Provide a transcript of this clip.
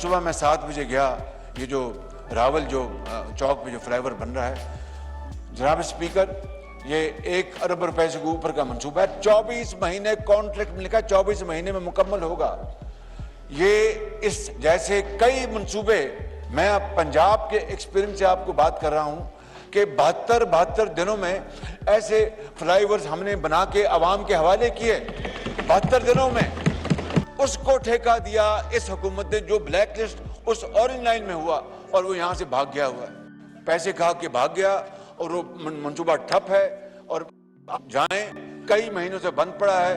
सुबह मैं 7 बजे गया, ये जो रावल जो चौक पे जो फ्लाईओवर बन रहा है, जनाब स्पीकर, ये 1 अरब रुपए से ऊपर का मंसूबा है। 24 महीने कॉन्ट्रैक्ट में लिखा, 24 महीने में मुकम्मल होगा। ये इस जैसे कई मंसूबे, मैं अब पंजाब के एक्सपीरियंस से आपको बात कर रहा हूं कि 72 दिनों में ऐसे फ्लाईओवर्स हमने बना के आवाम के हवाले किए। 72 दिनों में उसको ठेका दिया इस हुकूमत ने, जो ब्लैक लिस्ट उस ऑरेंज लाइन में हुआ, और वो यहां से भाग गया हुआ है, पैसे खा के भाग गया, और वो मंसूबा ठप है और आप जाएं, कई महीनों से बंद पड़ा है।